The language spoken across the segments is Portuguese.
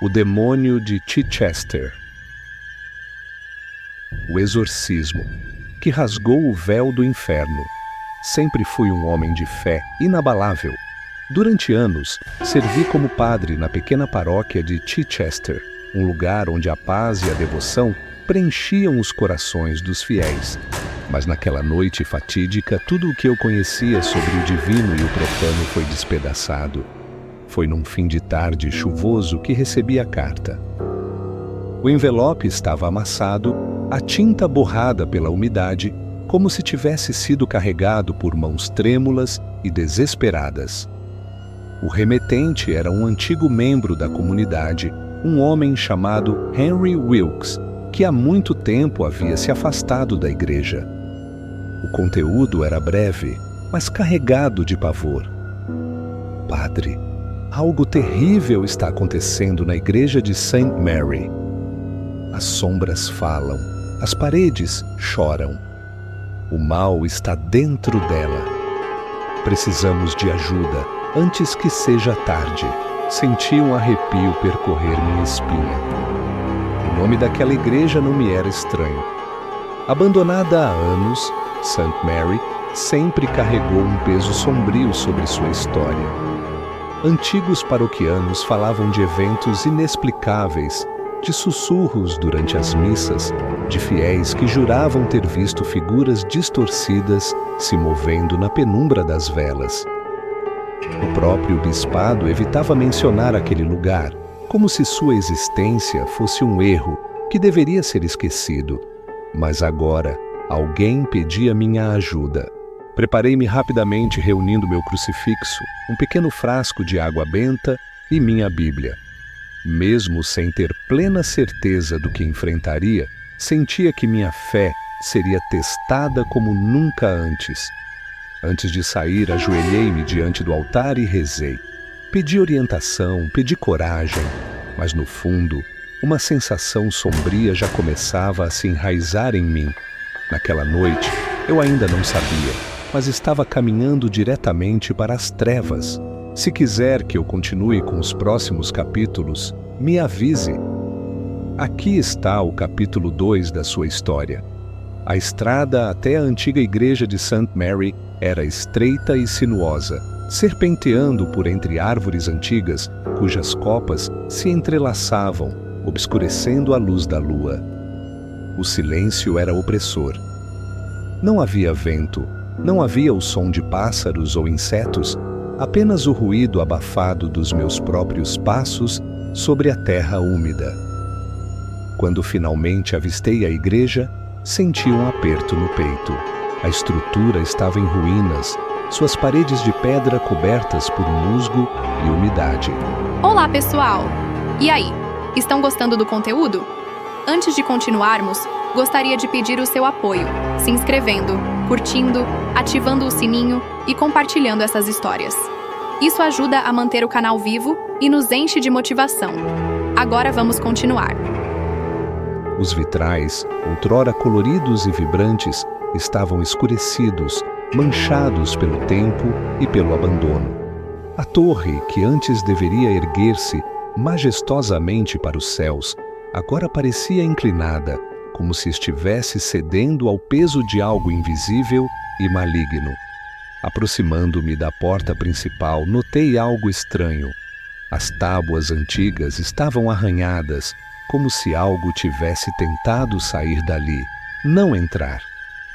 O demônio de Chichester. O exorcismo, que rasgou o véu do inferno. Sempre fui um homem de fé inabalável. Durante anos, servi como padre na pequena paróquia de Chichester, um lugar onde a paz e a devoção preenchiam os corações dos fiéis. Mas naquela noite fatídica, tudo o que eu conhecia sobre o divino e o profano foi despedaçado. Foi num fim de tarde chuvoso que recebi a carta. O envelope estava amassado, a tinta borrada pela umidade, como se tivesse sido carregado por mãos trêmulas e desesperadas. O remetente era um antigo membro da comunidade, um homem chamado Henry Wilkes, que há muito tempo havia se afastado da igreja. O conteúdo era breve, mas carregado de pavor. Padre, algo terrível está acontecendo na igreja de St. Mary. As sombras falam, as paredes choram. O mal está dentro dela. Precisamos de ajuda antes que seja tarde. Senti um arrepio percorrer minha espinha. O nome daquela igreja não me era estranho. Abandonada há anos, St. Mary sempre carregou um peso sombrio sobre sua história. Antigos paroquianos falavam de eventos inexplicáveis, de sussurros durante as missas, de fiéis que juravam ter visto figuras distorcidas se movendo na penumbra das velas. O próprio bispado evitava mencionar aquele lugar, como se sua existência fosse um erro que deveria ser esquecido. Mas agora, alguém pedia minha ajuda. Preparei-me rapidamente reunindo meu crucifixo, um pequeno frasco de água benta e minha Bíblia. Mesmo sem ter plena certeza do que enfrentaria, sentia que minha fé seria testada como nunca antes. Antes de sair, ajoelhei-me diante do altar e rezei. Pedi orientação, pedi coragem, mas no fundo, uma sensação sombria já começava a se enraizar em mim. Naquela noite, eu ainda não sabia, mas estava caminhando diretamente para as trevas. Se quiser que eu continue com os próximos capítulos, me avise. Aqui está o capítulo 2 da sua história. A estrada até a antiga igreja de St. Mary era estreita e sinuosa, serpenteando por entre árvores antigas, cujas copas se entrelaçavam, obscurecendo a luz da lua. O silêncio era opressor. Não havia vento, não havia o som de pássaros ou insetos, apenas o ruído abafado dos meus próprios passos sobre a terra úmida. Quando finalmente avistei a igreja, senti um aperto no peito. A estrutura estava em ruínas, suas paredes de pedra cobertas por musgo e umidade. Olá, pessoal! E aí, estão gostando do conteúdo? Antes de continuarmos, gostaria de pedir o seu apoio, se inscrevendo, curtindo, ativando o sininho e compartilhando essas histórias. Isso ajuda a manter o canal vivo e nos enche de motivação. Agora vamos continuar. Os vitrais, outrora coloridos e vibrantes, estavam escurecidos, manchados pelo tempo e pelo abandono. A torre, que antes deveria erguer-se majestosamente para os céus, agora parecia inclinada, como se estivesse cedendo ao peso de algo invisível e maligno. Aproximando-me da porta principal, notei algo estranho. As tábuas antigas estavam arranhadas, como se algo tivesse tentado sair dali, não entrar.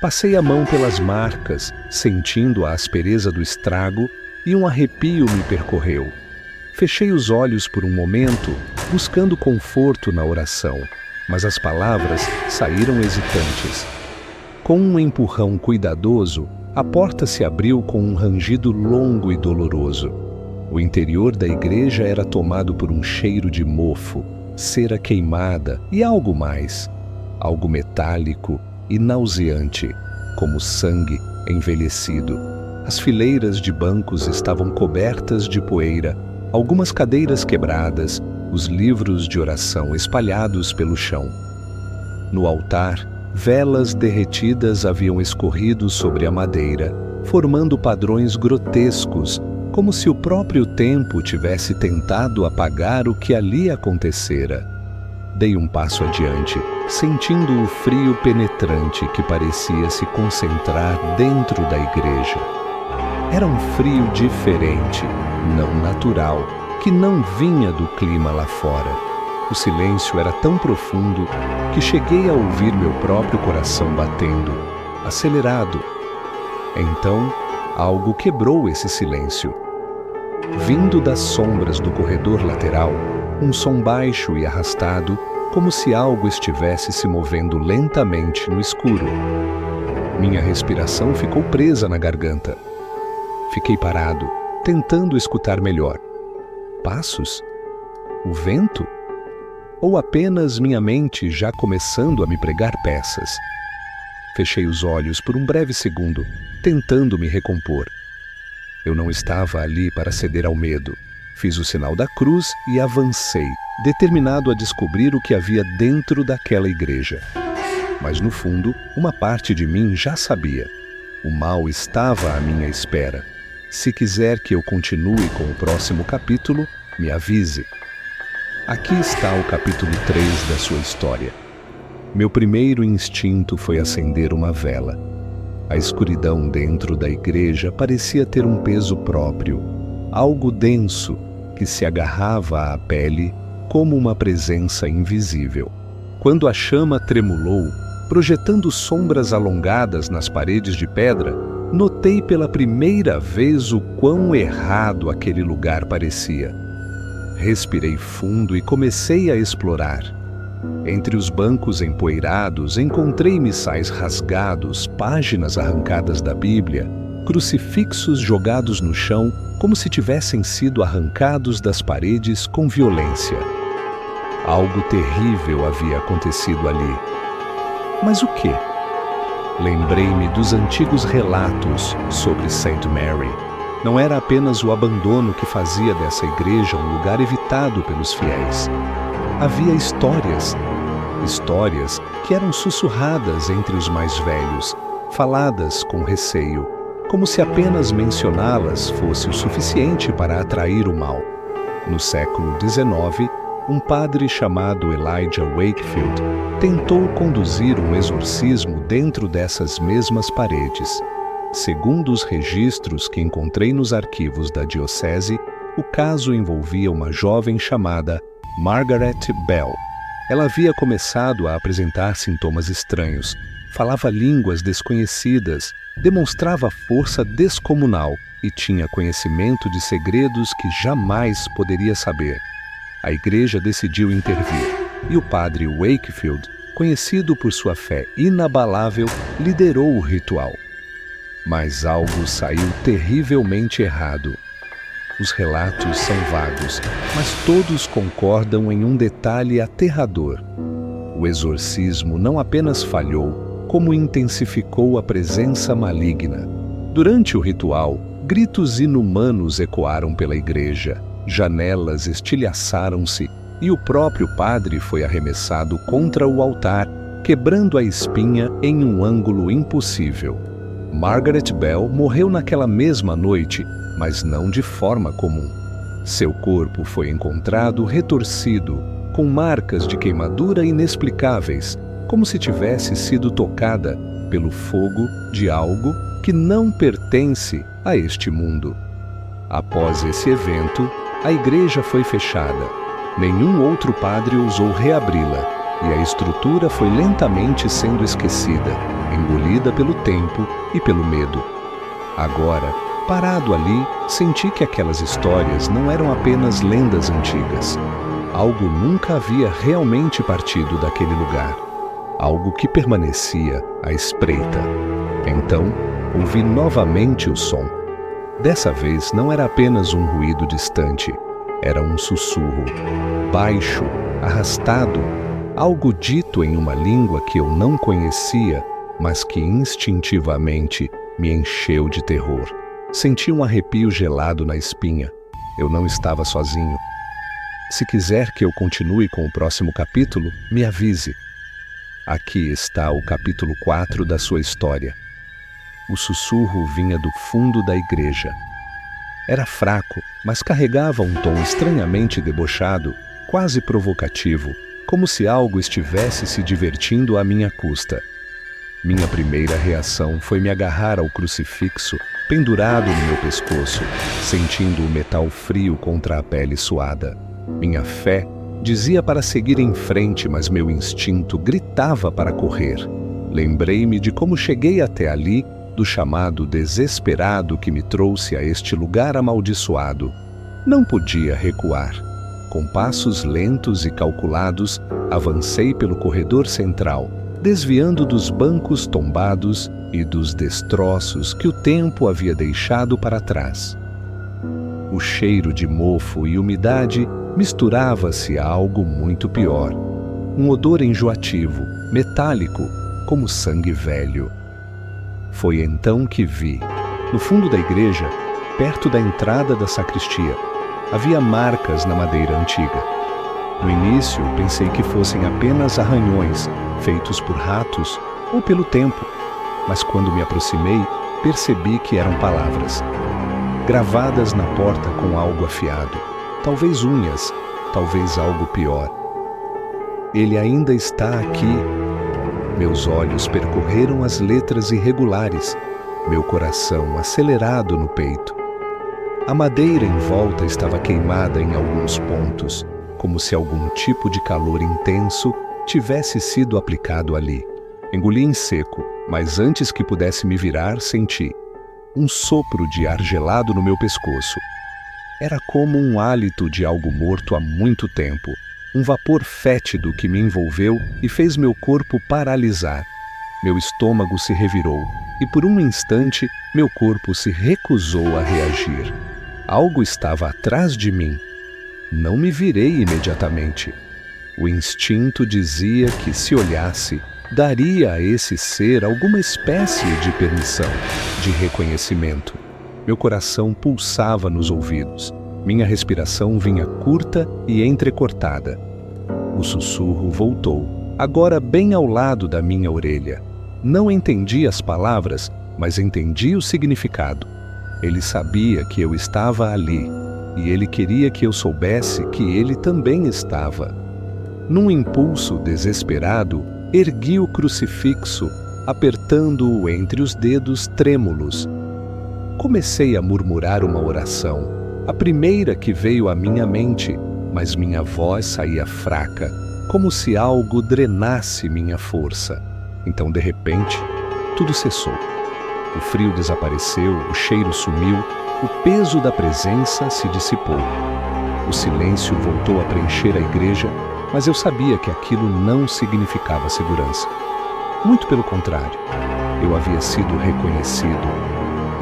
Passei a mão pelas marcas, sentindo a aspereza do estrago, e um arrepio me percorreu. Fechei os olhos por um momento, buscando conforto na oração, mas as palavras saíram hesitantes. Com um empurrão cuidadoso, a porta se abriu com um rangido longo e doloroso. O interior da igreja era tomado por um cheiro de mofo, cera queimada e algo mais. Algo metálico e nauseante, como sangue envelhecido. As fileiras de bancos estavam cobertas de poeira, algumas cadeiras quebradas, os livros de oração espalhados pelo chão. No altar, velas derretidas haviam escorrido sobre a madeira, formando padrões grotescos, como se o próprio tempo tivesse tentado apagar o que ali acontecera. Dei um passo adiante, sentindo o frio penetrante que parecia se concentrar dentro da igreja. Era um frio diferente, não natural, que não vinha do clima lá fora. O silêncio era tão profundo que cheguei a ouvir meu próprio coração batendo, acelerado. Então, algo quebrou esse silêncio. Vindo das sombras do corredor lateral, um som baixo e arrastado, como se algo estivesse se movendo lentamente no escuro. Minha respiração ficou presa na garganta. Fiquei parado, tentando escutar melhor. Passos? O vento? Ou apenas minha mente já começando a me pregar peças? Fechei os olhos por um breve segundo, tentando me recompor. Eu não estava ali para ceder ao medo. Fiz o sinal da cruz e avancei, determinado a descobrir o que havia dentro daquela igreja. Mas no fundo, uma parte de mim já sabia. O mal estava à minha espera. Se quiser que eu continue com o próximo capítulo, me avise. Aqui está o capítulo 3 da sua história. Meu primeiro instinto foi acender uma vela. A escuridão dentro da igreja parecia ter um peso próprio, algo denso que se agarrava à pele como uma presença invisível. Quando a chama tremulou, projetando sombras alongadas nas paredes de pedra, notei pela primeira vez o quão errado aquele lugar parecia. Respirei fundo e comecei a explorar. Entre os bancos empoeirados, encontrei missais rasgados, páginas arrancadas da Bíblia, crucifixos jogados no chão como se tivessem sido arrancados das paredes com violência. Algo terrível havia acontecido ali. Mas o quê? Lembrei-me dos antigos relatos sobre St. Mary. Não era apenas o abandono que fazia dessa igreja um lugar evitado pelos fiéis. Havia histórias que eram sussurradas entre os mais velhos, faladas com receio, como se apenas mencioná-las fosse o suficiente para atrair o mal. No século XIX, um padre chamado Elijah Wakefield tentou conduzir um exorcismo dentro dessas mesmas paredes. Segundo os registros que encontrei nos arquivos da diocese, o caso envolvia uma jovem chamada Margaret Bell. Ela havia começado a apresentar sintomas estranhos, falava línguas desconhecidas, demonstrava força descomunal e tinha conhecimento de segredos que jamais poderia saber. A igreja decidiu intervir e o padre Wakefield, conhecido por sua fé inabalável, liderou o ritual. Mas algo saiu terrivelmente errado. Os relatos são vagos, mas todos concordam em um detalhe aterrador. O exorcismo não apenas falhou, como intensificou a presença maligna. Durante o ritual, gritos inumanos ecoaram pela igreja, janelas estilhaçaram-se e o próprio padre foi arremessado contra o altar, quebrando a espinha em um ângulo impossível. Margaret Bell morreu naquela mesma noite, mas não de forma comum. Seu corpo foi encontrado retorcido, com marcas de queimadura inexplicáveis, como se tivesse sido tocada pelo fogo de algo que não pertence a este mundo. Após esse evento, a igreja foi fechada. Nenhum outro padre ousou reabri-la, e a estrutura foi lentamente sendo esquecida, engolida pelo tempo e pelo medo. Agora, parado ali, senti que aquelas histórias não eram apenas lendas antigas. Algo nunca havia realmente partido daquele lugar. Algo que permanecia à espreita. Então, ouvi novamente o som. Dessa vez não era apenas um ruído distante. Era um sussurro, baixo, arrastado, algo dito em uma língua que eu não conhecia, mas que instintivamente me encheu de terror. Senti um arrepio gelado na espinha. Eu não estava sozinho. Se quiser que eu continue com o próximo capítulo, me avise. Aqui está o capítulo 4 da sua história. O sussurro vinha do fundo da igreja. Era fraco, mas carregava um tom estranhamente debochado, quase provocativo, como se algo estivesse se divertindo à minha custa. Minha primeira reação foi me agarrar ao crucifixo pendurado no meu pescoço, sentindo o metal frio contra a pele suada. Minha fé dizia para seguir em frente, mas meu instinto gritava para correr. Lembrei-me de como cheguei até ali, do chamado desesperado que me trouxe a este lugar amaldiçoado. Não podia recuar. Com passos lentos e calculados, avancei pelo corredor central, desviando dos bancos tombados e dos destroços que o tempo havia deixado para trás. O cheiro de mofo e umidade misturava-se a algo muito pior. Um odor enjoativo, metálico, como sangue velho. Foi então que vi, no fundo da igreja, perto da entrada da sacristia, havia marcas na madeira antiga. No início, pensei que fossem apenas arranhões, feitos por ratos ou pelo tempo, mas quando me aproximei, percebi que eram palavras, gravadas na porta com algo afiado, talvez unhas, talvez algo pior. Ele ainda está aqui. Meus olhos percorreram as letras irregulares, meu coração acelerado no peito. A madeira em volta estava queimada em alguns pontos, como se algum tipo de calor intenso tivesse sido aplicado ali. Engoli em seco, mas antes que pudesse me virar, senti um sopro de ar gelado no meu pescoço. Era como um hálito de algo morto há muito tempo, um vapor fétido que me envolveu e fez meu corpo paralisar. Meu estômago se revirou e por um instante meu corpo se recusou a reagir. Algo estava atrás de mim. Não me virei imediatamente. O instinto dizia que, se olhasse, daria a esse ser alguma espécie de permissão, de reconhecimento. Meu coração pulsava nos ouvidos. Minha respiração vinha curta e entrecortada. O sussurro voltou, agora bem ao lado da minha orelha. Não entendi as palavras, mas entendi o significado. Ele sabia que eu estava ali, e ele queria que eu soubesse que ele também estava. Num impulso desesperado, ergui o crucifixo, apertando-o entre os dedos trêmulos. Comecei a murmurar uma oração, a primeira que veio à minha mente, mas minha voz saía fraca, como se algo drenasse minha força. Então, de repente, tudo cessou. O frio desapareceu, o cheiro sumiu, o peso da presença se dissipou. O silêncio voltou a preencher a igreja, mas eu sabia que aquilo não significava segurança. Muito pelo contrário, eu havia sido reconhecido.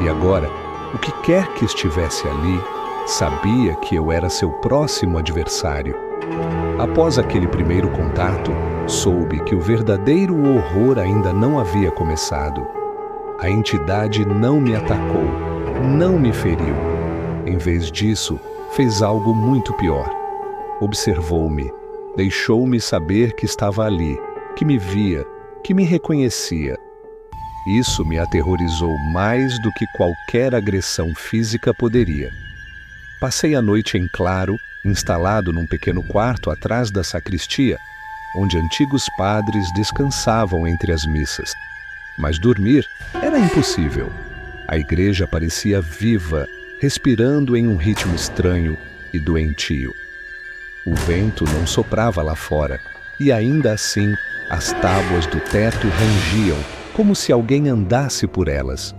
E agora, o que quer que estivesse ali, sabia que eu era seu próximo adversário. Após aquele primeiro contato, soube que o verdadeiro horror ainda não havia começado. A entidade não me atacou, não me feriu. Em vez disso, fez algo muito pior. Observou-me, deixou-me saber que estava ali, que me via, que me reconhecia. Isso me aterrorizou mais do que qualquer agressão física poderia. Passei a noite em claro, instalado num pequeno quarto atrás da sacristia, onde antigos padres descansavam entre as missas. Mas dormir era impossível. A igreja parecia viva, respirando em um ritmo estranho e doentio. O vento não soprava lá fora, e ainda assim as tábuas do teto rangiam, como se alguém andasse por elas.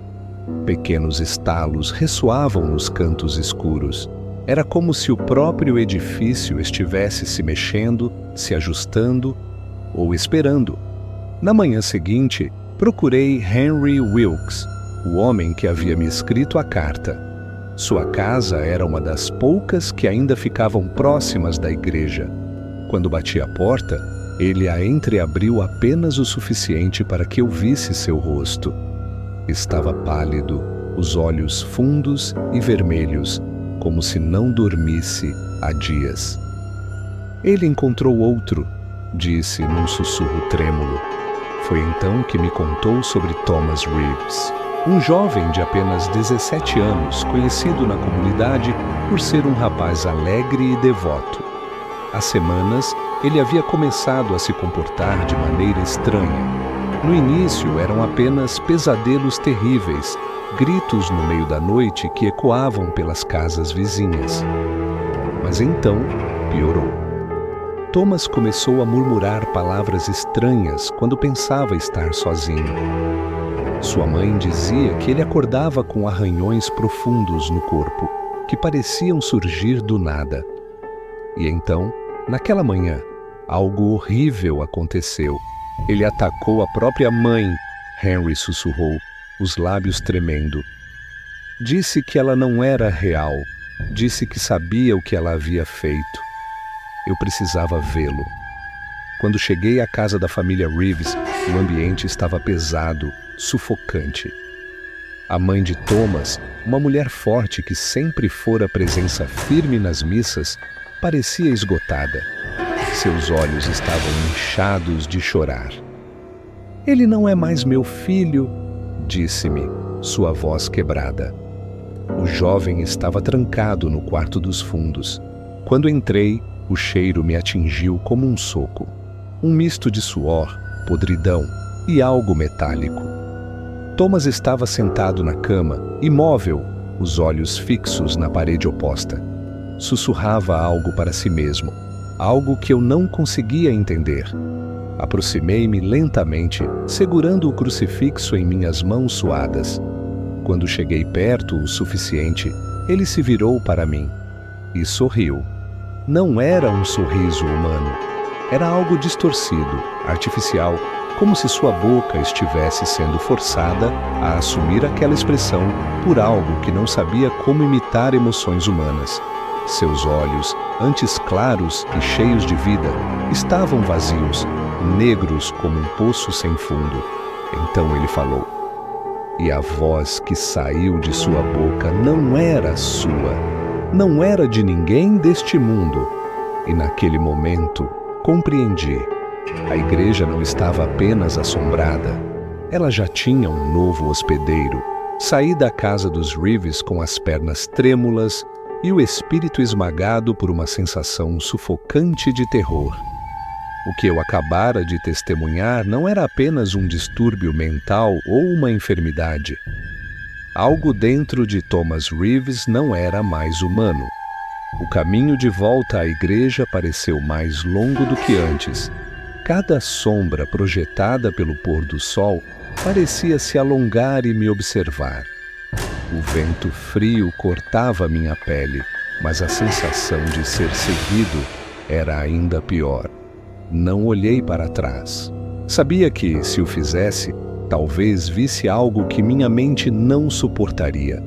Pequenos estalos ressoavam nos cantos escuros. Era como se o próprio edifício estivesse se mexendo, se ajustando ou esperando. Na manhã seguinte, procurei Henry Wilkes, o homem que havia me escrito a carta. Sua casa era uma das poucas que ainda ficavam próximas da igreja. Quando bati à porta, ele a entreabriu apenas o suficiente para que eu visse seu rosto. Estava pálido, os olhos fundos e vermelhos, como se não dormisse há dias. Ele encontrou outro, disse num sussurro trêmulo. Foi então que me contou sobre Thomas Reeves. Um jovem de apenas 17 anos, conhecido na comunidade por ser um rapaz alegre e devoto. Há semanas, ele havia começado a se comportar de maneira estranha. No início, eram apenas pesadelos terríveis, gritos no meio da noite que ecoavam pelas casas vizinhas. Mas então, piorou. Thomas começou a murmurar palavras estranhas quando pensava estar sozinho. Sua mãe dizia que ele acordava com arranhões profundos no corpo, que pareciam surgir do nada. E então, naquela manhã, algo horrível aconteceu. Ele atacou a própria mãe, Henry sussurrou, os lábios tremendo. Disse que ela não era real. Disse que sabia o que ela havia feito. Eu precisava vê-lo. Quando cheguei à casa da família Reeves, o ambiente estava pesado, sufocante. A mãe de Thomas, uma mulher forte que sempre fora presença firme nas missas, parecia esgotada. Seus olhos estavam inchados de chorar. "Ele não é mais meu filho", disse-me, sua voz quebrada. O jovem estava trancado no quarto dos fundos. Quando entrei, o cheiro me atingiu como um soco. Um misto de suor, podridão e algo metálico. Thomas estava sentado na cama, imóvel, os olhos fixos na parede oposta. Sussurrava algo para si mesmo, algo que eu não conseguia entender. Aproximei-me lentamente, segurando o crucifixo em minhas mãos suadas. Quando cheguei perto o suficiente, ele se virou para mim e sorriu. Não era um sorriso humano. Era algo distorcido, artificial, como se sua boca estivesse sendo forçada a assumir aquela expressão por algo que não sabia como imitar emoções humanas. Seus olhos, antes claros e cheios de vida, estavam vazios, negros como um poço sem fundo. Então ele falou. E a voz que saiu de sua boca não era sua, não era de ninguém deste mundo. E naquele momento, compreendi. A igreja não estava apenas assombrada. Ela já tinha um novo hospedeiro. Saí da casa dos Reeves com as pernas trêmulas e o espírito esmagado por uma sensação sufocante de terror. O que eu acabara de testemunhar não era apenas um distúrbio mental ou uma enfermidade. Algo dentro de Thomas Reeves não era mais humano. O caminho de volta à igreja pareceu mais longo do que antes. Cada sombra projetada pelo pôr do sol parecia se alongar e me observar. O vento frio cortava minha pele, mas a sensação de ser seguido era ainda pior. Não olhei para trás. Sabia que, se o fizesse, talvez visse algo que minha mente não suportaria.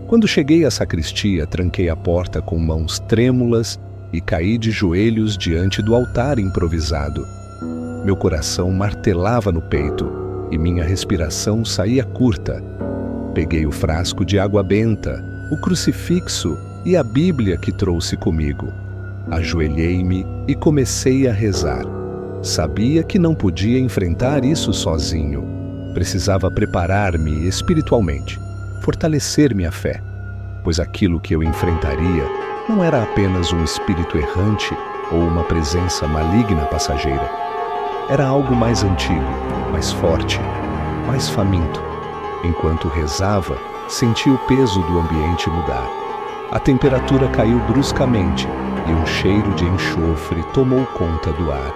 Quando cheguei à sacristia, tranquei a porta com mãos trêmulas e caí de joelhos diante do altar improvisado. Meu coração martelava no peito e minha respiração saía curta. Peguei o frasco de água benta, o crucifixo e a Bíblia que trouxe comigo. Ajoelhei-me e comecei a rezar. Sabia que não podia enfrentar isso sozinho. Precisava preparar-me espiritualmente, fortalecer minha fé, pois aquilo que eu enfrentaria não era apenas um espírito errante ou uma presença maligna passageira. Era algo mais antigo, mais forte, mais faminto. Enquanto rezava, senti o peso do ambiente mudar. A temperatura caiu bruscamente e um cheiro de enxofre tomou conta do ar.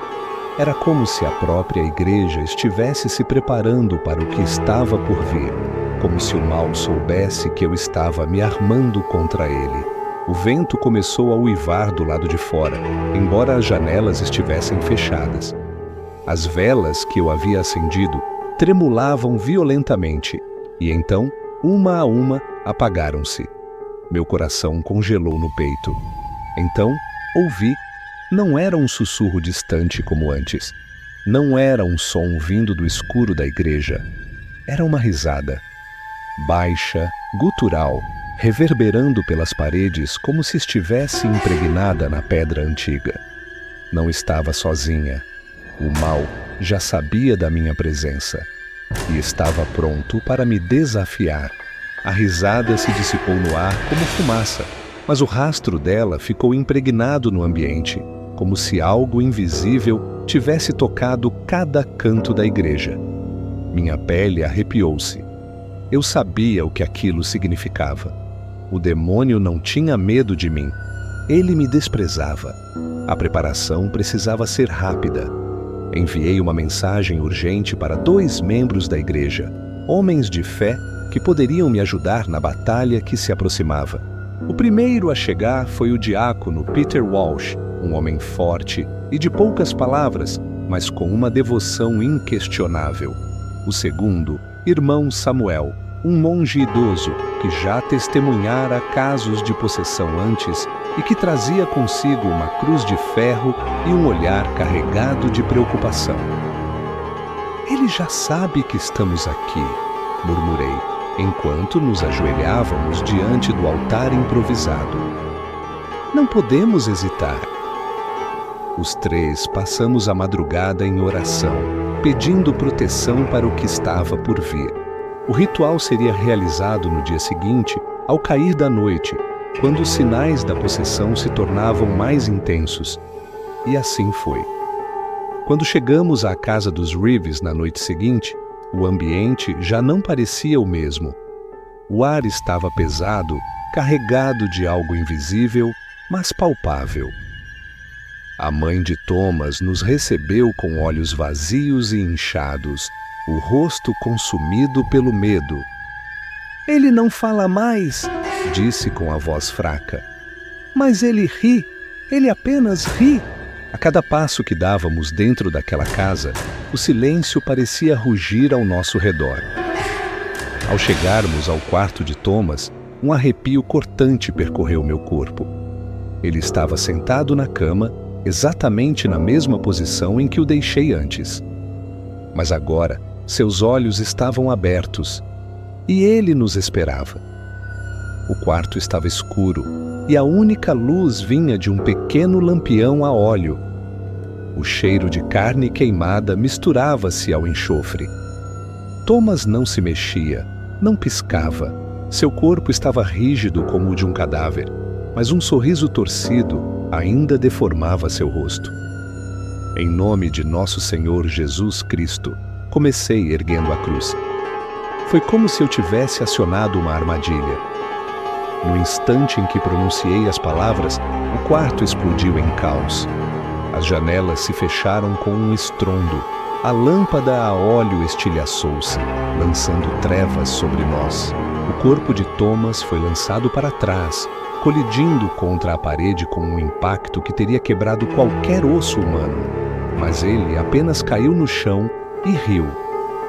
Era como se a própria igreja estivesse se preparando para o que estava por vir, como se o mal soubesse que eu estava me armando contra ele. O vento começou a uivar do lado de fora, embora as janelas estivessem fechadas. As velas que eu havia acendido tremulavam violentamente e então, uma a uma, apagaram-se. Meu coração congelou no peito. Então, ouvi. Não era um sussurro distante como antes. Não era um som vindo do escuro da igreja. Era uma risada. Baixa, gutural, reverberando pelas paredes como se estivesse impregnada na pedra antiga. Não estava sozinha. O mal já sabia da minha presença. e estava pronto para me desafiar. A risada se dissipou no ar como fumaça, mas o rastro dela ficou impregnado no ambiente, como se algo invisível tivesse tocado cada canto da igreja. Minha pele arrepiou-se. Eu sabia o que aquilo significava. O demônio não tinha medo de mim. Ele me desprezava. A preparação precisava ser rápida. Enviei uma mensagem urgente para 2 membros da igreja, homens de fé que poderiam me ajudar na batalha que se aproximava. O primeiro a chegar foi o diácono Peter Walsh, um homem forte e de poucas palavras, mas com uma devoção inquestionável. O segundo, irmão Samuel, um monge idoso que já testemunhara casos de possessão antes e que trazia consigo uma cruz de ferro e um olhar carregado de preocupação. "Ele já sabe que estamos aqui", murmurei, enquanto nos ajoelhávamos diante do altar improvisado. "Não podemos hesitar." Os 3 passamos a madrugada em oração, pedindo proteção para o que estava por vir. O ritual seria realizado no dia seguinte, ao cair da noite, quando os sinais da possessão se tornavam mais intensos. E assim foi. Quando chegamos à casa dos Reeves na noite seguinte, o ambiente já não parecia o mesmo. O ar estava pesado, carregado de algo invisível, mas palpável. A mãe de Thomas nos recebeu com olhos vazios e inchados, o rosto consumido pelo medo. "Ele não fala mais", disse com a voz fraca. "Mas ele ri, ele apenas ri." A cada passo que dávamos dentro daquela casa, o silêncio parecia rugir ao nosso redor. Ao chegarmos ao quarto de Thomas, um arrepio cortante percorreu meu corpo. Ele estava sentado na cama, exatamente na mesma posição em que o deixei antes. Mas agora, seus olhos estavam abertos, e ele nos esperava. O quarto estava escuro, e a única luz vinha de um pequeno lampião a óleo. O cheiro de carne queimada misturava-se ao enxofre. Thomas não se mexia, não piscava. Seu corpo estava rígido como o de um cadáver, mas um sorriso torcido ainda deformava seu rosto. "Em nome de nosso Senhor Jesus Cristo", comecei erguendo a cruz. Foi como se eu tivesse acionado uma armadilha. No instante em que pronunciei as palavras, o quarto explodiu em caos. As janelas se fecharam com um estrondo. A lâmpada a óleo estilhaçou-se, lançando trevas sobre nós. O corpo de Thomas foi lançado para trás, colidindo contra a parede com um impacto que teria quebrado qualquer osso humano. Mas ele apenas caiu no chão e riu.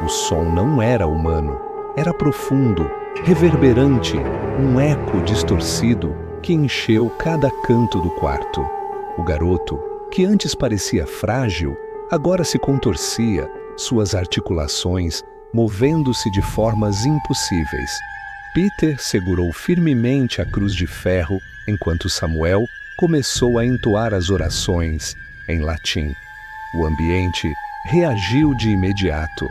O som não era humano, era profundo, reverberante, um eco distorcido que encheu cada canto do quarto. O garoto, que antes parecia frágil, agora se contorcia, suas articulações movendo-se de formas impossíveis. Peter segurou firmemente a cruz de ferro enquanto Samuel começou a entoar as orações em latim. O ambiente reagiu de imediato.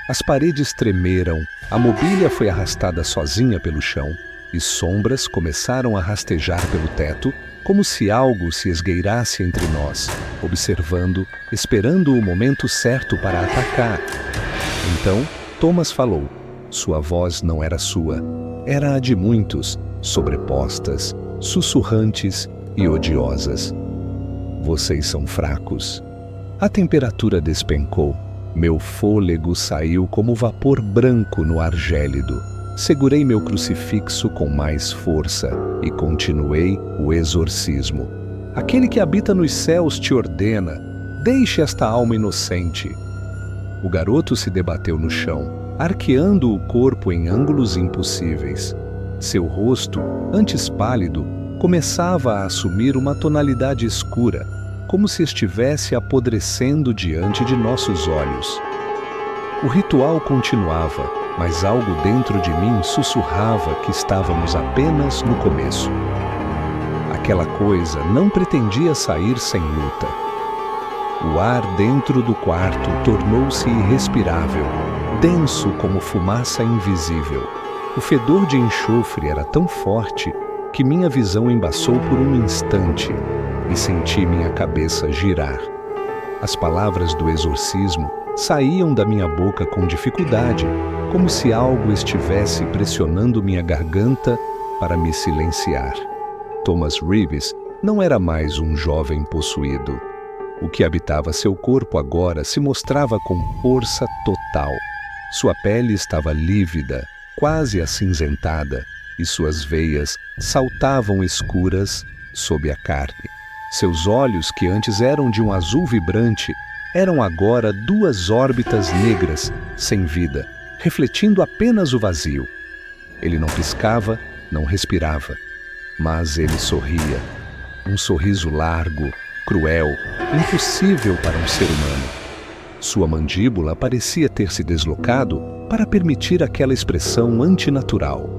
As paredes tremeram, a mobília foi arrastada sozinha pelo chão e sombras começaram a rastejar pelo teto, como se algo se esgueirasse entre nós, observando, esperando o momento certo para atacar. Então, Thomas falou. Sua voz não era sua, era a de muitos, sobrepostas, sussurrantes e odiosas. "Vocês são fracos." A temperatura despencou. Meu fôlego saiu como vapor branco no ar gélido. Segurei meu crucifixo com mais força e continuei o exorcismo. "Aquele que habita nos céus te ordena, deixe esta alma inocente." O garoto se debateu no chão, arqueando o corpo em ângulos impossíveis. Seu rosto, antes pálido, começava a assumir uma tonalidade escura, como se estivesse apodrecendo diante de nossos olhos. O ritual continuava, mas algo dentro de mim sussurrava que estávamos apenas no começo. Aquela coisa não pretendia sair sem luta. O ar dentro do quarto tornou-se irrespirável. denso como fumaça invisível. O fedor de enxofre era tão forte que minha visão embaçou por um instante e senti minha cabeça girar. As palavras do exorcismo saíam da minha boca com dificuldade, como se algo estivesse pressionando minha garganta para me silenciar. Thomas Reeves não era mais um jovem possuído. O que habitava seu corpo agora se mostrava com força total. Sua pele estava lívida, quase acinzentada, e suas veias saltavam escuras sob a carne. Seus olhos, que antes eram de um azul vibrante, eram agora duas órbitas negras, sem vida, refletindo apenas o vazio. Ele não piscava, não respirava, mas ele sorria. Um sorriso largo, cruel, impossível para um ser humano. Sua mandíbula parecia ter se deslocado para permitir aquela expressão antinatural.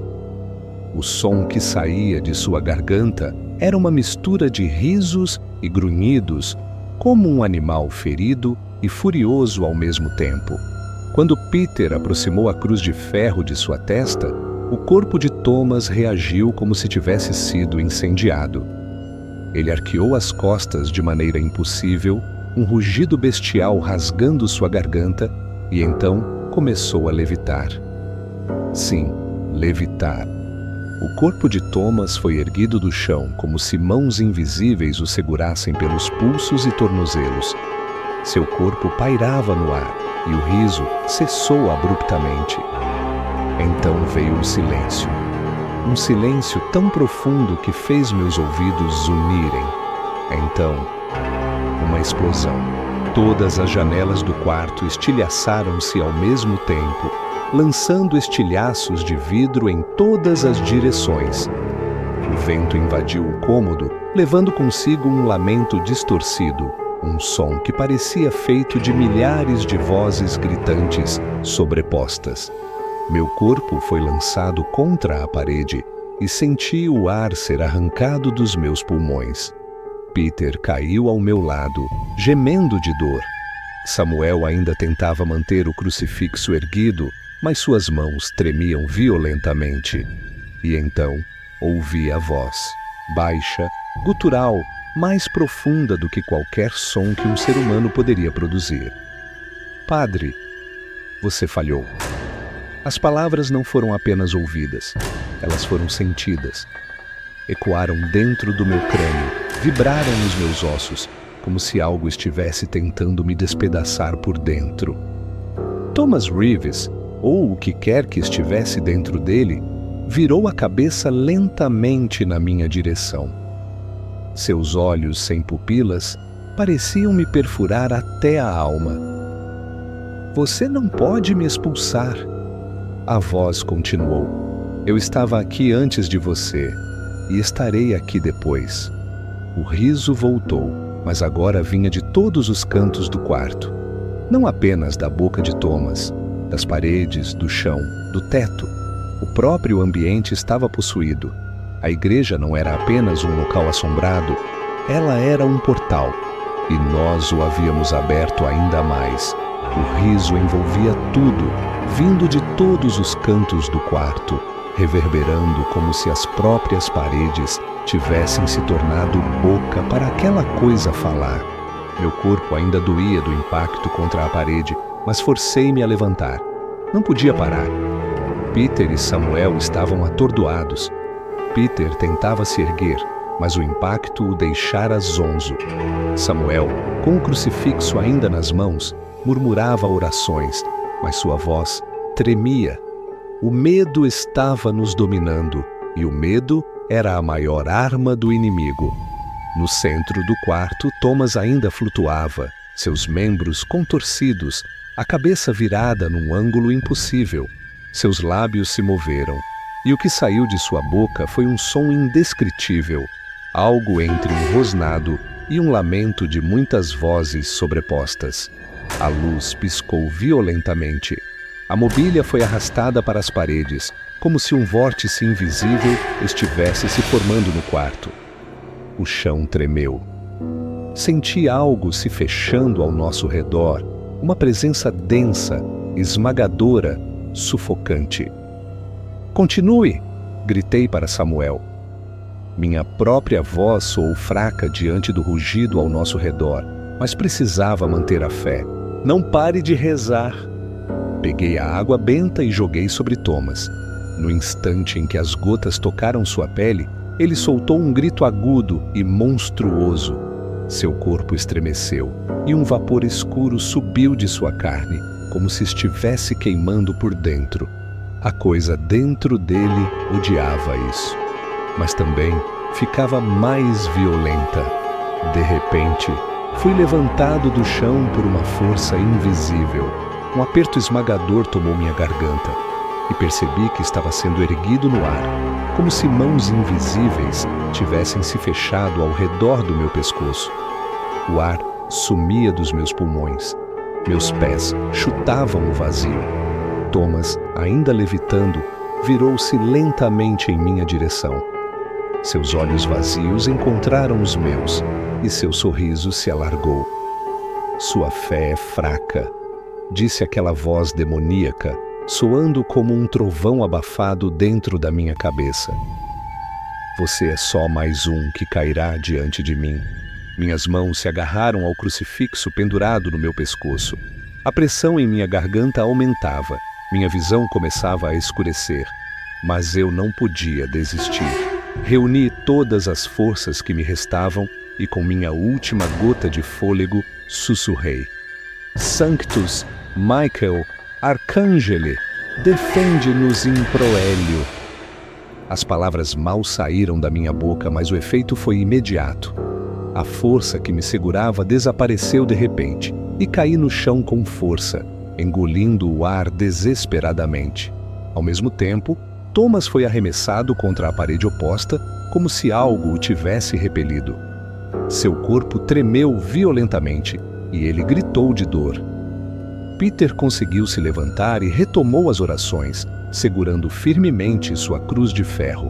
O som que saía de sua garganta era uma mistura de risos e grunhidos, como um animal ferido e furioso ao mesmo tempo. Quando Peter aproximou a cruz de ferro de sua testa, o corpo de Thomas reagiu como se tivesse sido incendiado. Ele arqueou as costas de maneira impossível, um rugido bestial rasgando sua garganta, e então começou a levitar. Sim, levitar. O corpo de Thomas foi erguido do chão, como se mãos invisíveis o segurassem pelos pulsos e tornozelos. Seu corpo pairava no ar, e o riso cessou abruptamente. Então veio o silêncio. Um silêncio tão profundo que fez meus ouvidos zunirem. Então, uma explosão. Todas as janelas do quarto estilhaçaram-se ao mesmo tempo, lançando estilhaços de vidro em todas as direções. O vento invadiu o cômodo, levando consigo um lamento distorcido, um som que parecia feito de milhares de vozes gritantes sobrepostas. Meu corpo foi lançado contra a parede e senti o ar ser arrancado dos meus pulmões. Peter caiu ao meu lado, gemendo de dor. Samuel ainda tentava manter o crucifixo erguido, mas suas mãos tremiam violentamente. E então ouvi a voz, baixa, gutural, mais profunda do que qualquer som que um ser humano poderia produzir. Padre, você falhou. As palavras não foram apenas ouvidas, elas foram sentidas. Ecoaram dentro do meu crânio, vibraram nos meus ossos, como se algo estivesse tentando me despedaçar por dentro. Thomas Reeves, ou o que quer que estivesse dentro dele, virou a cabeça lentamente na minha direção. Seus olhos sem pupilas pareciam me perfurar até a alma. Você não pode me expulsar. A voz continuou. Eu estava aqui antes de você e estarei aqui depois. O riso voltou, mas agora vinha de todos os cantos do quarto. Não apenas da boca de Thomas, das paredes, do chão, do teto. O próprio ambiente estava possuído. A igreja não era apenas um local assombrado, ela era um portal. E nós o havíamos aberto ainda mais. O riso envolvia tudo, vindo de todos os cantos do quarto, reverberando como se as próprias paredes tivessem se tornado boca para aquela coisa falar. Meu corpo ainda doía do impacto contra a parede, mas forcei-me a levantar. Não podia parar. Peter e Samuel estavam atordoados. Peter tentava se erguer, mas o impacto o deixara zonzo. Samuel, com o crucifixo ainda nas mãos, murmurava orações, mas sua voz tremia. O medo estava nos dominando, e o medo era a maior arma do inimigo. No centro do quarto, Thomas ainda flutuava, seus membros contorcidos, a cabeça virada num ângulo impossível. Seus lábios se moveram, e o que saiu de sua boca foi um som indescritível, algo entre um rosnado e um lamento de muitas vozes sobrepostas. A luz piscou violentamente. A mobília foi arrastada para as paredes, como se um vórtice invisível estivesse se formando no quarto. O chão tremeu. Senti algo se fechando ao nosso redor, uma presença densa, esmagadora, sufocante. "Continue!" gritei para Samuel. Minha própria voz soou fraca diante do rugido ao nosso redor, mas precisava manter a fé. "Não pare de rezar!" Peguei a água benta e joguei sobre Thomas. No instante em que as gotas tocaram sua pele, ele soltou um grito agudo e monstruoso. Seu corpo estremeceu e um vapor escuro subiu de sua carne, como se estivesse queimando por dentro. A coisa dentro dele odiava isso, mas também ficava mais violenta. De repente, fui levantado do chão por uma força invisível. Um aperto esmagador tomou minha garganta e percebi que estava sendo erguido no ar, como se mãos invisíveis tivessem se fechado ao redor do meu pescoço. O ar sumia dos meus pulmões. Meus pés chutavam o vazio. Thomas, ainda levitando, virou-se lentamente em minha direção. Seus olhos vazios encontraram os meus e seu sorriso se alargou. "Sua fé é fraca", disse aquela voz demoníaca, soando como um trovão abafado dentro da minha cabeça. "Você é só mais um que cairá diante de mim." Minhas mãos se agarraram ao crucifixo pendurado no meu pescoço. A pressão em minha garganta aumentava. Minha visão começava a escurecer. Mas eu não podia desistir. Reuni todas as forças que me restavam e, com minha última gota de fôlego, sussurrei: "Sanctus Michael Arcangeli, defende-nos in proelio." As palavras mal saíram da minha boca, mas o efeito foi imediato. A força que me segurava desapareceu de repente e caí no chão com força, engolindo o ar desesperadamente. Ao mesmo tempo, Thomas foi arremessado contra a parede oposta, como se algo o tivesse repelido. Seu corpo tremeu violentamente e ele gritou de dor. Peter conseguiu se levantar e retomou as orações, segurando firmemente sua cruz de ferro.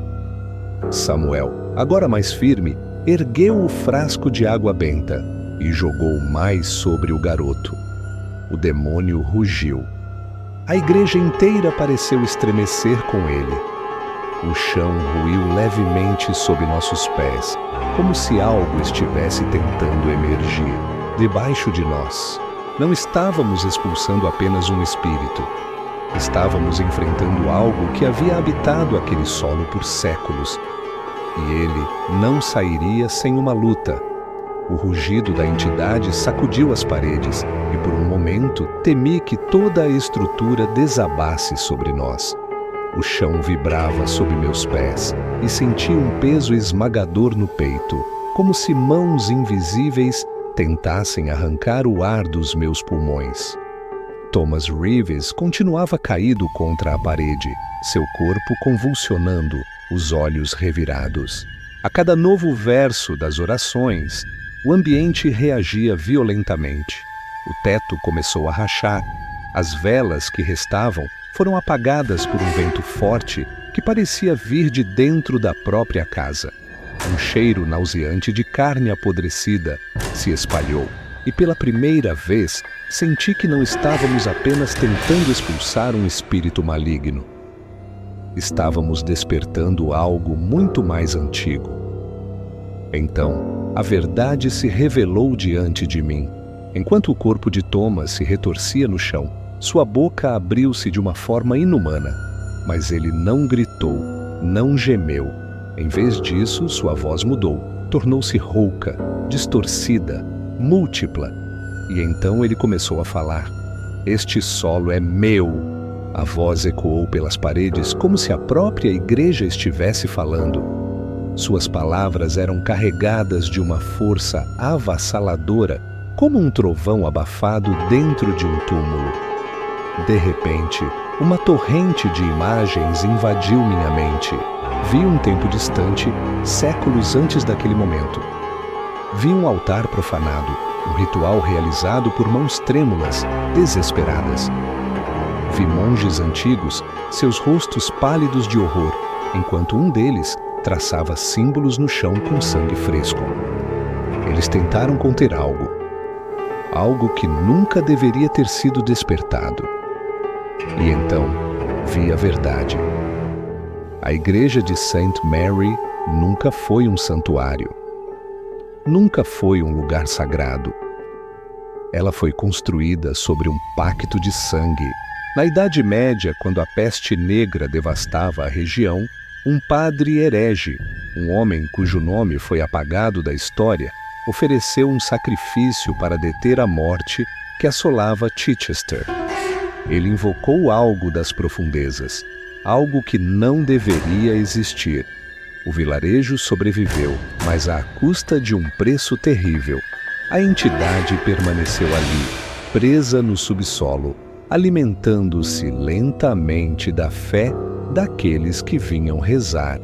Samuel, agora mais firme, ergueu o frasco de água benta e jogou mais sobre o garoto. O demônio rugiu. A igreja inteira pareceu estremecer com ele. O chão ruiu levemente sob nossos pés, como se algo estivesse tentando emergir debaixo de nós. Não estávamos expulsando apenas um espírito. Estávamos enfrentando algo que havia habitado aquele solo por séculos. E ele não sairia sem uma luta. O rugido da entidade sacudiu as paredes e, por um momento, temi que toda a estrutura desabasse sobre nós. O chão vibrava sob meus pés e senti um peso esmagador no peito, como se mãos invisíveis tentassem arrancar o ar dos meus pulmões. Thomas Reeves continuava caído contra a parede, seu corpo convulsionando, os olhos revirados. A cada novo verso das orações, o ambiente reagia violentamente. O teto começou a rachar. As velas que restavam foram apagadas por um vento forte que parecia vir de dentro da própria casa. Um cheiro nauseante de carne apodrecida se espalhou, e pela primeira vez senti que não estávamos apenas tentando expulsar um espírito maligno. Estávamos despertando algo muito mais antigo. Então, a verdade se revelou diante de mim. Enquanto o corpo de Thomas se retorcia no chão, sua boca abriu-se de uma forma inumana, mas ele não gritou, não gemeu. Em vez disso, sua voz mudou, tornou-se rouca, distorcida, múltipla. E então ele começou a falar. "Este solo é meu." A voz ecoou pelas paredes como se a própria igreja estivesse falando. Suas palavras eram carregadas de uma força avassaladora, como um trovão abafado dentro de um túmulo. De repente, uma torrente de imagens invadiu minha mente. Vi um tempo distante, séculos antes daquele momento. Vi um altar profanado, um ritual realizado por mãos trêmulas, desesperadas. Vi monges antigos, seus rostos pálidos de horror, enquanto um deles traçava símbolos no chão com sangue fresco. Eles tentaram conter algo que nunca deveria ter sido despertado. E então vi a verdade. A igreja de St. Mary nunca foi um santuário. Nunca foi um lugar sagrado. Ela foi construída sobre um pacto de sangue. Na Idade Média, quando a peste negra devastava a região, um padre herege, um homem cujo nome foi apagado da história, ofereceu um sacrifício para deter a morte que assolava Chichester. Ele invocou algo das profundezas, algo que não deveria existir. O vilarejo sobreviveu, mas à custa de um preço terrível. A entidade permaneceu ali, presa no subsolo, alimentando-se lentamente da fé daqueles que vinham rezar.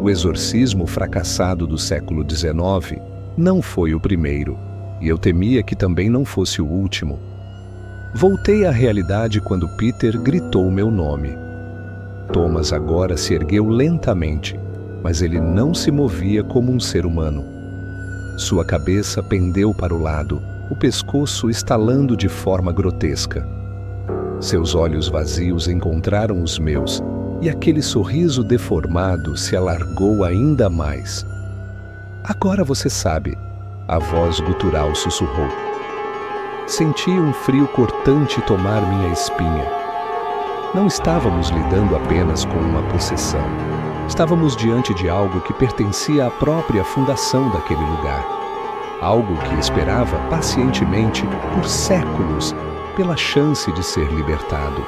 O exorcismo fracassado do século XIX não foi o primeiro, e eu temia que também não fosse o último. Voltei à realidade quando Peter gritou meu nome. Thomas agora se ergueu lentamente, mas ele não se movia como um ser humano. Sua cabeça pendeu para o lado, o pescoço estalando de forma grotesca. Seus olhos vazios encontraram os meus, e aquele sorriso deformado se alargou ainda mais. Agora você sabe, a voz gutural sussurrou. Senti um frio cortante tomar minha espinha. Não estávamos lidando apenas com uma possessão. Estávamos diante de algo que pertencia à própria fundação daquele lugar. Algo que esperava pacientemente, por séculos, pela chance de ser libertado.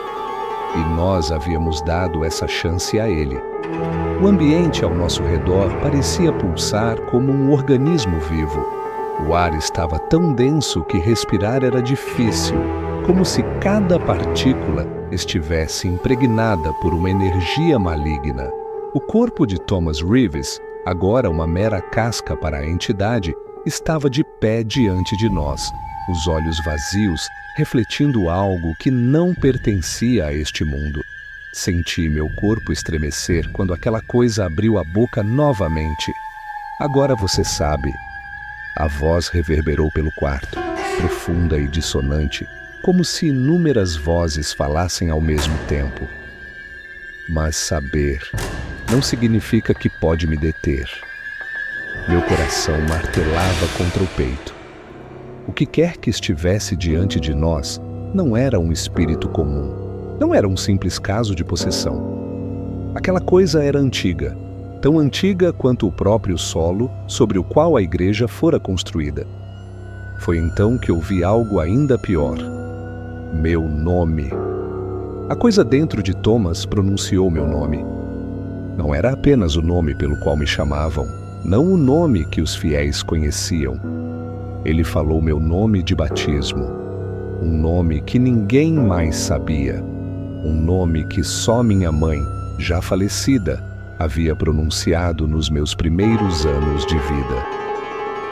E nós havíamos dado essa chance a ele. O ambiente ao nosso redor parecia pulsar como um organismo vivo. O ar estava tão denso que respirar era difícil, como se cada partícula estivesse impregnada por uma energia maligna. O corpo de Thomas Reeves, agora uma mera casca para a entidade, estava de pé diante de nós, os olhos vazios, refletindo algo que não pertencia a este mundo. Senti meu corpo estremecer quando aquela coisa abriu a boca novamente. Agora você sabe. A voz reverberou pelo quarto, profunda e dissonante, como se inúmeras vozes falassem ao mesmo tempo. Mas saber não significa que pode me deter. Meu coração martelava contra o peito. O que quer que estivesse diante de nós não era um espírito comum. Não era um simples caso de possessão. Aquela coisa era antiga, tão antiga quanto o próprio solo sobre o qual a igreja fora construída. Foi então que ouvi algo ainda pior. Meu nome. A coisa dentro de Thomas pronunciou meu nome. Não era apenas o nome pelo qual me chamavam, não o nome que os fiéis conheciam. Ele falou meu nome de batismo, um nome que ninguém mais sabia, um nome que só minha mãe, já falecida, havia pronunciado nos meus primeiros anos de vida.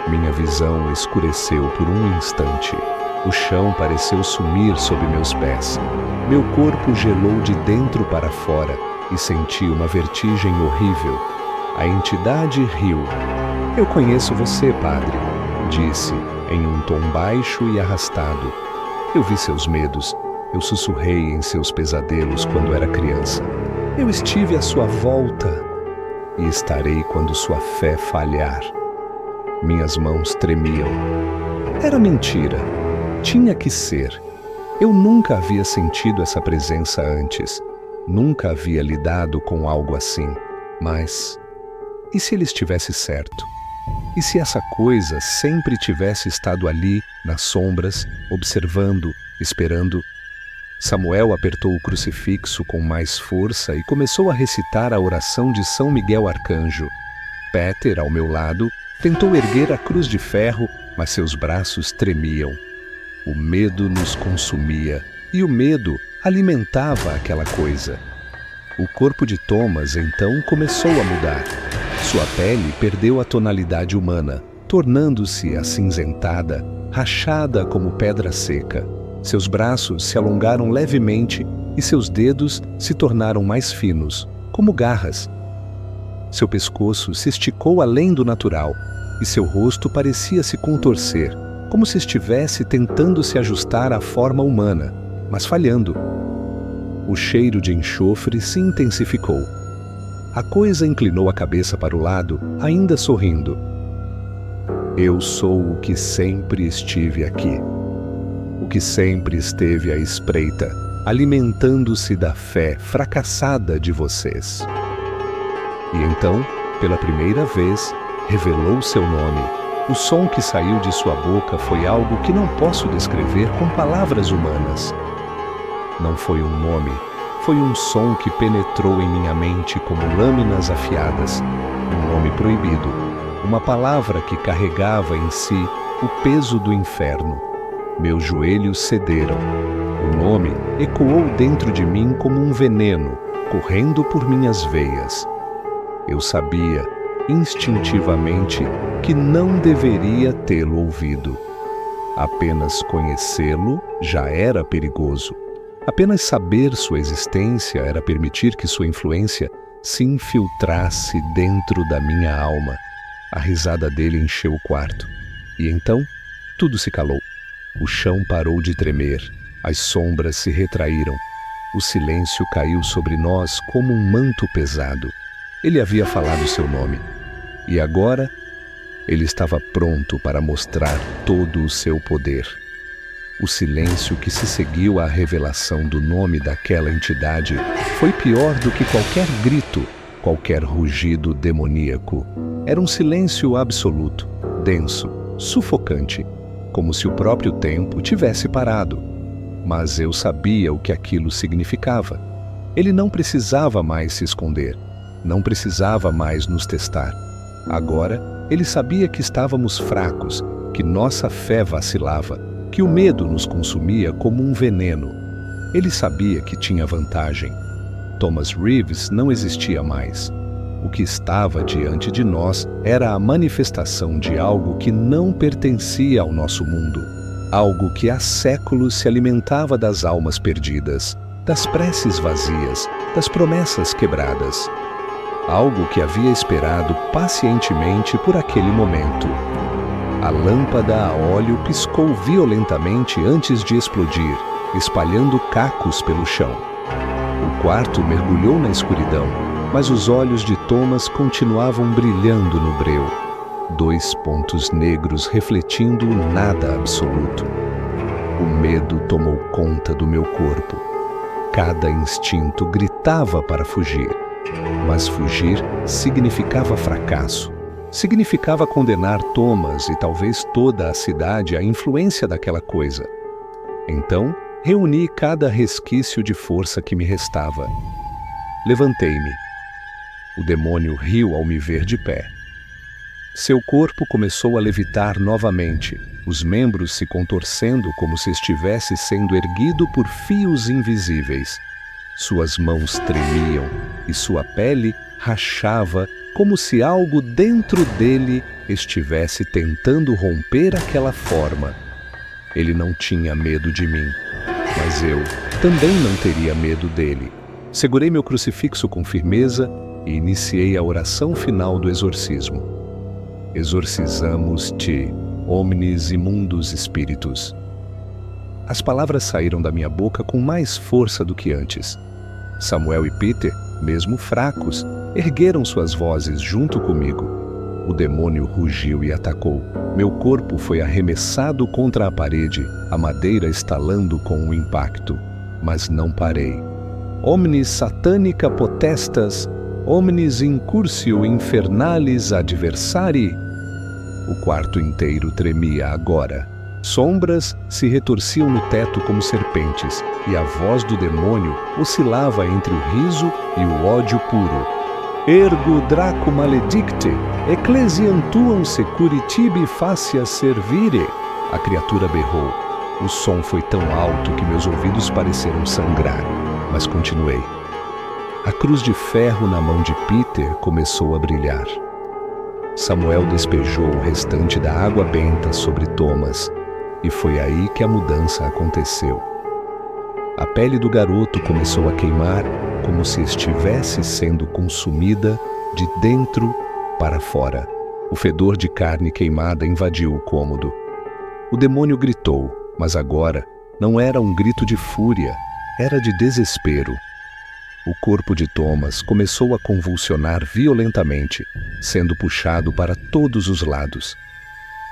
Minha visão escureceu por um instante. O chão pareceu sumir sob meus pés. Meu corpo gelou de dentro para fora e senti uma vertigem horrível. A entidade riu. Eu conheço você, padre, disse, em um tom baixo e arrastado. Eu vi seus medos. Eu sussurrei em seus pesadelos quando era criança. Eu estive à sua volta e estarei quando sua fé falhar. Minhas mãos tremiam. Era mentira. Tinha que ser. Eu nunca havia sentido essa presença antes. Nunca havia lidado com algo assim. Mas, e se ele estivesse certo? E se essa coisa sempre tivesse estado ali, nas sombras, observando, esperando? Samuel apertou o crucifixo com mais força e começou a recitar a oração de São Miguel Arcanjo. Peter, ao meu lado, tentou erguer a cruz de ferro, mas seus braços tremiam. O medo nos consumia, e o medo alimentava aquela coisa. O corpo de Thomas, então, começou a mudar. Sua pele perdeu a tonalidade humana, tornando-se acinzentada, rachada como pedra seca. Seus braços se alongaram levemente e seus dedos se tornaram mais finos, como garras. Seu pescoço se esticou além do natural e seu rosto parecia se contorcer, como se estivesse tentando se ajustar à forma humana, mas falhando. O cheiro de enxofre se intensificou. A coisa inclinou a cabeça para o lado, ainda sorrindo. Eu sou o que sempre estive aqui. O que sempre esteve à espreita, alimentando-se da fé fracassada de vocês. E então, pela primeira vez, revelou seu nome. O som que saiu de sua boca foi algo que não posso descrever com palavras humanas. Não foi um nome, foi um som que penetrou em minha mente como lâminas afiadas. Um nome proibido, uma palavra que carregava em si o peso do inferno. Meus joelhos cederam. O nome ecoou dentro de mim como um veneno, correndo por minhas veias. Eu sabia, instintivamente, que não deveria tê-lo ouvido. Apenas conhecê-lo já era perigoso. Apenas saber sua existência era permitir que sua influência se infiltrasse dentro da minha alma. A risada dele encheu o quarto. E então, tudo se calou. O chão parou de tremer. As sombras se retraíram. O silêncio caiu sobre nós como um manto pesado. Ele havia falado seu nome. E agora, ele estava pronto para mostrar todo o seu poder. O silêncio que se seguiu à revelação do nome daquela entidade foi pior do que qualquer grito, qualquer rugido demoníaco. Era um silêncio absoluto, denso, sufocante, como se o próprio tempo tivesse parado. Mas eu sabia o que aquilo significava. Ele não precisava mais se esconder, não precisava mais nos testar. Agora, ele sabia que estávamos fracos, que nossa fé vacilava, que o medo nos consumia como um veneno. Ele sabia que tinha vantagem. Thomas Reeves não existia mais. O que estava diante de nós era a manifestação de algo que não pertencia ao nosso mundo. Algo que há séculos se alimentava das almas perdidas, das preces vazias, das promessas quebradas. Algo que havia esperado pacientemente por aquele momento. A lâmpada a óleo piscou violentamente antes de explodir, espalhando cacos pelo chão. O quarto mergulhou na escuridão, mas os olhos de Thomas continuavam brilhando no breu. 2 pontos negros refletindo o nada absoluto. O medo tomou conta do meu corpo. Cada instinto gritava para fugir. Mas fugir significava fracasso. Significava condenar Thomas e talvez toda a cidade à influência daquela coisa. Então, reuni cada resquício de força que me restava. Levantei-me. O demônio riu ao me ver de pé. Seu corpo começou a levitar novamente, os membros se contorcendo como se estivesse sendo erguido por fios invisíveis. Suas mãos tremiam e sua pele rachava como se algo dentro dele estivesse tentando romper aquela forma. Ele não tinha medo de mim, mas eu também não teria medo dele. Segurei meu crucifixo com firmeza e iniciei a oração final do exorcismo. Exorcizamos-te, omnes imundos espíritos. As palavras saíram da minha boca com mais força do que antes. Samuel e Peter, mesmo fracos, ergueram suas vozes junto comigo. O demônio rugiu e atacou. Meu corpo foi arremessado contra a parede, a madeira estalando com o impacto. Mas não parei. Omnis satanica potestas, omnis incursio infernalis adversari. O quarto inteiro tremia agora. Sombras se retorciam no teto como serpentes, e a voz do demônio oscilava entre o riso e o ódio puro. Ergo Draco maledicte, ecclesiam tuam securitibi facia servire. A criatura berrou. O som foi tão alto que meus ouvidos pareceram sangrar, mas continuei. A cruz de ferro na mão de Peter começou a brilhar. Samuel despejou o restante da água benta sobre Thomas, e foi aí que a mudança aconteceu. A pele do garoto começou a queimar como se estivesse sendo consumida de dentro para fora. O fedor de carne queimada invadiu o cômodo. O demônio gritou, mas agora não era um grito de fúria, era de desespero. O corpo de Thomas começou a convulsionar violentamente, sendo puxado para todos os lados.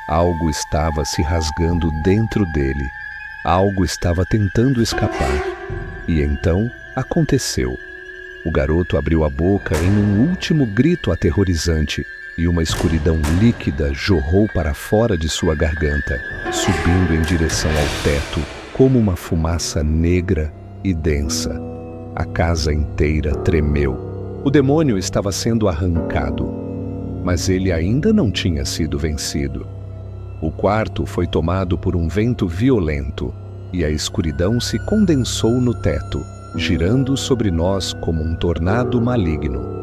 Algo estava se rasgando dentro dele. Algo estava tentando escapar. E então aconteceu. O garoto abriu a boca em um último grito aterrorizante e uma escuridão líquida jorrou para fora de sua garganta, subindo em direção ao teto como uma fumaça negra e densa. A casa inteira tremeu. O demônio estava sendo arrancado, mas ele ainda não tinha sido vencido. O quarto foi tomado por um vento violento e a escuridão se condensou no teto, girando sobre nós como um tornado maligno.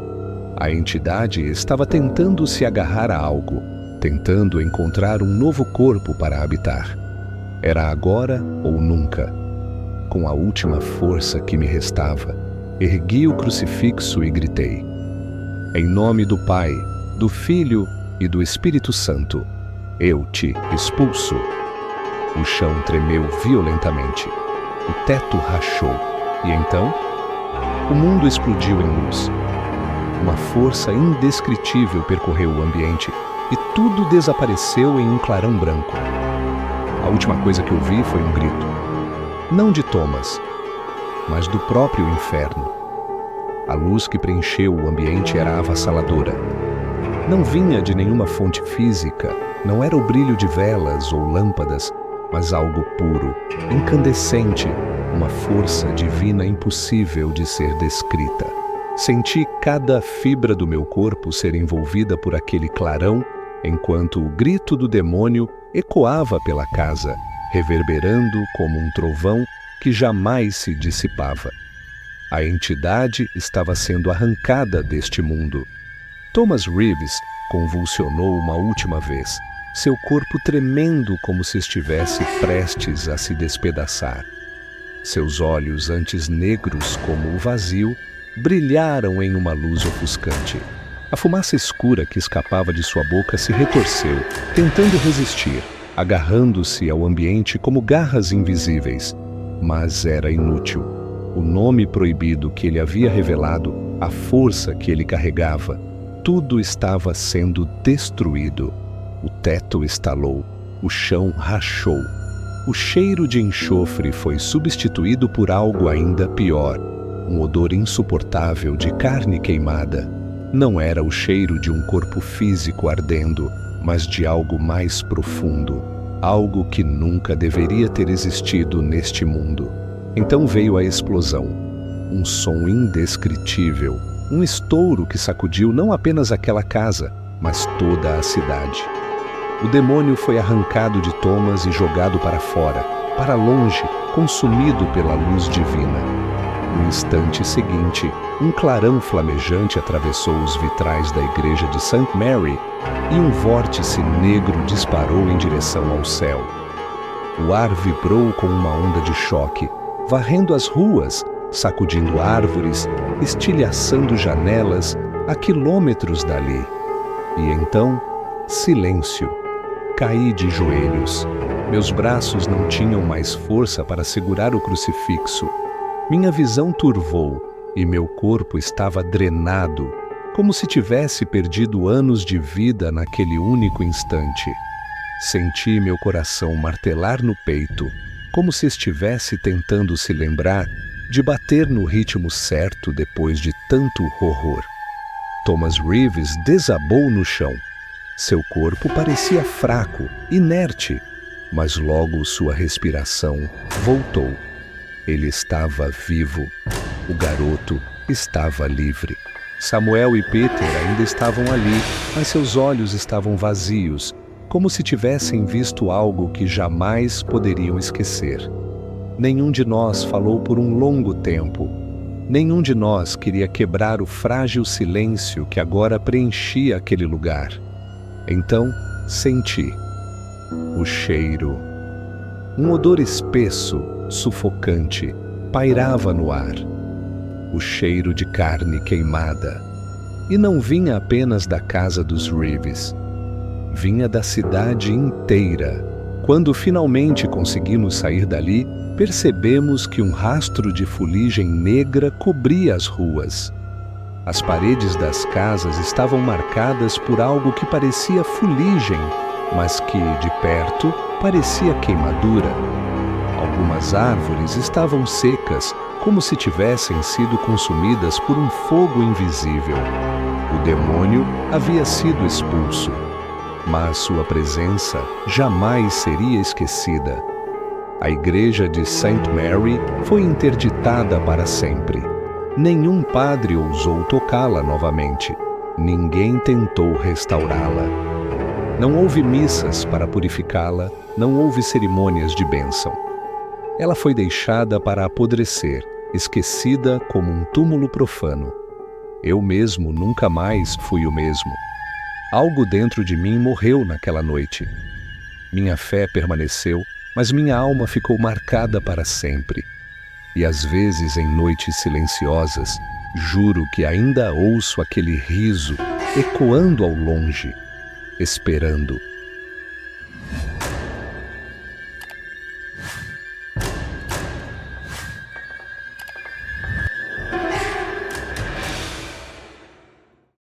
A entidade estava tentando se agarrar a algo, tentando encontrar um novo corpo para habitar. Era agora ou nunca. Com a última força que me restava, ergui o crucifixo e gritei: Em nome do Pai, do Filho e do Espírito Santo, eu te expulso. O chão tremeu violentamente. O teto rachou. E então, o mundo explodiu em luz. Uma força indescritível percorreu o ambiente e tudo desapareceu em um clarão branco. A última coisa que ouvi foi um grito. Não de Thomas, mas do próprio inferno. A luz que preencheu o ambiente era avassaladora. Não vinha de nenhuma fonte física, não era o brilho de velas ou lâmpadas, mas algo puro, incandescente, uma força divina impossível de ser descrita. Senti cada fibra do meu corpo ser envolvida por aquele clarão, enquanto o grito do demônio ecoava pela casa, reverberando como um trovão que jamais se dissipava. A entidade estava sendo arrancada deste mundo. Thomas Reeves convulsionou uma última vez, seu corpo tremendo como se estivesse prestes a se despedaçar. Seus olhos, antes negros como o vazio, brilharam em uma luz ofuscante. A fumaça escura que escapava de sua boca se retorceu, tentando resistir, agarrando-se ao ambiente como garras invisíveis. Mas era inútil. O nome proibido que ele havia revelado, a força que ele carregava, tudo estava sendo destruído. O teto estalou, o chão rachou. O cheiro de enxofre foi substituído por algo ainda pior, um odor insuportável de carne queimada. Não era o cheiro de um corpo físico ardendo, mas de algo mais profundo, algo que nunca deveria ter existido neste mundo. Então veio a explosão, um som indescritível, um estouro que sacudiu não apenas aquela casa, mas toda a cidade. O demônio foi arrancado de Thomas e jogado para fora, para longe, consumido pela luz divina. No instante seguinte, um clarão flamejante atravessou os vitrais da igreja de St. Mary e um vórtice negro disparou em direção ao céu. O ar vibrou com uma onda de choque, varrendo as ruas, sacudindo árvores, estilhaçando janelas a quilômetros dali. E então, silêncio. Caí de joelhos. Meus braços não tinham mais força para segurar o crucifixo. Minha visão turvou e meu corpo estava drenado, como se tivesse perdido anos de vida naquele único instante. Senti meu coração martelar no peito, como se estivesse tentando se lembrar de bater no ritmo certo depois de tanto horror. Thomas Reeves desabou no chão. Seu corpo parecia fraco, inerte, mas logo sua respiração voltou. Ele estava vivo. O garoto estava livre. Samuel e Peter ainda estavam ali, mas seus olhos estavam vazios, como se tivessem visto algo que jamais poderiam esquecer. Nenhum de nós falou por um longo tempo. Nenhum de nós queria quebrar o frágil silêncio que agora preenchia aquele lugar. Então, senti o cheiro. Um odor espesso, sufocante, pairava no ar. O cheiro de carne queimada. E não vinha apenas da casa dos Reeves. Vinha da cidade inteira. Quando finalmente conseguimos sair dali, percebemos que um rastro de fuligem negra cobria as ruas. As paredes das casas estavam marcadas por algo que parecia fuligem, mas que, de perto, parecia queimadura. Algumas árvores estavam secas, como se tivessem sido consumidas por um fogo invisível. O demônio havia sido expulso, mas sua presença jamais seria esquecida. A igreja de St. Mary foi interditada para sempre. Nenhum padre ousou tocá-la novamente. Ninguém tentou restaurá-la. Não houve missas para purificá-la, não houve cerimônias de bênção. Ela foi deixada para apodrecer, esquecida como um túmulo profano. Eu mesmo nunca mais fui o mesmo. Algo dentro de mim morreu naquela noite. Minha fé permaneceu, mas minha alma ficou marcada para sempre. E às vezes, em noites silenciosas, juro que ainda ouço aquele riso ecoando ao longe, esperando